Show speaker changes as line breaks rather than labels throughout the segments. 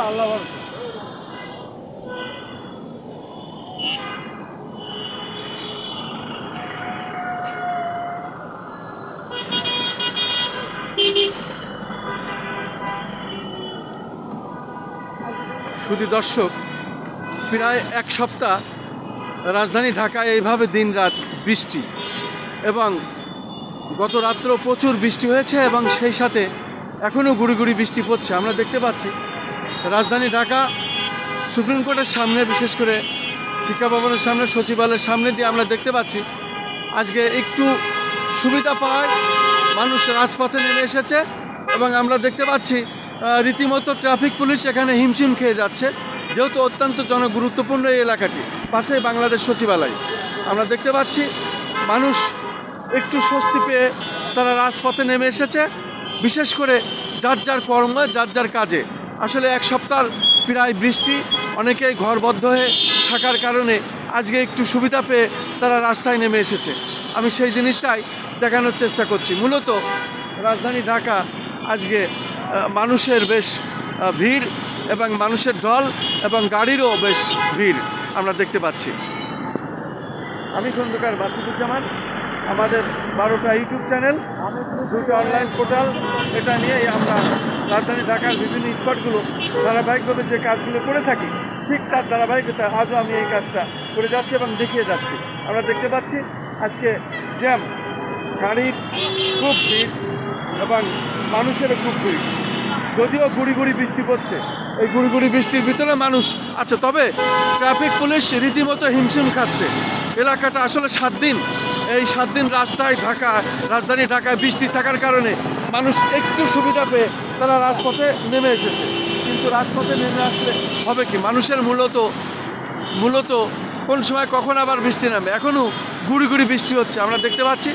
আল্লাহ শুধু দর্শক, প্রায় এক সপ্তাহ রাজধানী ঢাকায় এইভাবে দিনরাত বৃষ্টি, এবং গত রাত্রেও প্রচুর বৃষ্টি হয়েছে এবং সেই সাথে এখনও গুঁড়ি গুঁড়ি বৃষ্টি পড়ছে। আমরা দেখতে পাচ্ছি রাজধানী ঢাকা সুপ্রিম কোর্টের সামনে, বিশেষ করে শিক্ষা ভবনের সামনে, সচিবালয়ের সামনে দিয়ে আমরা দেখতে পাচ্ছি আজকে একটু সুবিধা পাওয়ায় মানুষ রাজপথে নেমে এসেছে। এবং আমরা দেখতে পাচ্ছি রীতিমতো ট্রাফিক পুলিশ এখানে হিমশিম খেয়ে যাচ্ছে, যেহেতু অত্যন্ত জনগুরুত্বপূর্ণ এই এলাকাটি, পাশেই বাংলাদেশ সচিবালয়। আমরা দেখতে পাচ্ছি মানুষ একটু স্বস্তি পেয়ে তারা রাজপথে নেমে এসেছে, বিশেষ করে যার যার কর্ম, যার যার কাজে। আসলে এক সপ্তাহ প্রায় বৃষ্টি, অনেকেই ঘরবদ্ধ হয়ে থাকার কারণে আজকে একটু সুবিধা পেয়ে তারা রাস্তায় নেমে এসেছে। আমি সেই জিনিসটাই দেখানোর চেষ্টা করছি। মূলত রাজধানী ঢাকা আজকে মানুষের বেশ ভিড়, এবং মানুষের ঢল, এবং গাড়িরও বেশ ভিড় আমরা দেখতে পাচ্ছি। আমি খন্দকার মাসুদুজ্জামান, আমাদের 12টা ইউটিউব চ্যানেল, 2টা অনলাইন পোর্টাল, এটা নিয়েই আমরা রাজধানী ঢাকার বিভিন্ন স্পটগুলো ধারাবাহিকভাবে যে কাজগুলো করে থাকি, ঠিক তার ধারাবাহিকতা আজও আমি এই কাজটা করে যাচ্ছি এবং দেখিয়ে যাচ্ছি। আমরা দেখতে পাচ্ছি আজকে জ্যাম, গাড়ির খুব ভিড় এবং মানুষেরও খুব ভিড়। যদিও গুড়ি গুড়ি বৃষ্টি পড়ছে, এই গুড়ি গুড়ি বৃষ্টির ভিতরে মানুষ আছে, তবে ট্রাফিক পুলিশ রীতিমতো হিমশিম খাচ্ছে। এলাকাটা আসলে 7 দিন, এই 7 দিন রাস্তায় রাজধানী ঢাকায় বৃষ্টি থাকার কারণে মানুষ একটু সুবিধা পেয়ে তারা রাজপথে নেমে এসেছে। কিন্তু রাজপথে নেমে আসলে হবে কি, মানুষের মূলত কোন সময় কখন আবার বৃষ্টি নামে, এখনও গুড়ি গুড়ি বৃষ্টি হচ্ছে। আমরা দেখতে পাচ্ছি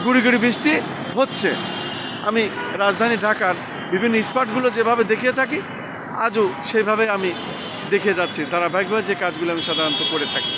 গুড়ি গুড়ি বৃষ্টি হচ্ছে। আমি রাজধানী ঢাকার বিভিন্ন স্পটগুলো যেভাবে দেখিয়ে থাকি, আজও সেইভাবে আমি দেখিয়ে যাচ্ছি ধারাবাহিকভাবে যে কাজগুলো আমি সাধারণত করে থাকি।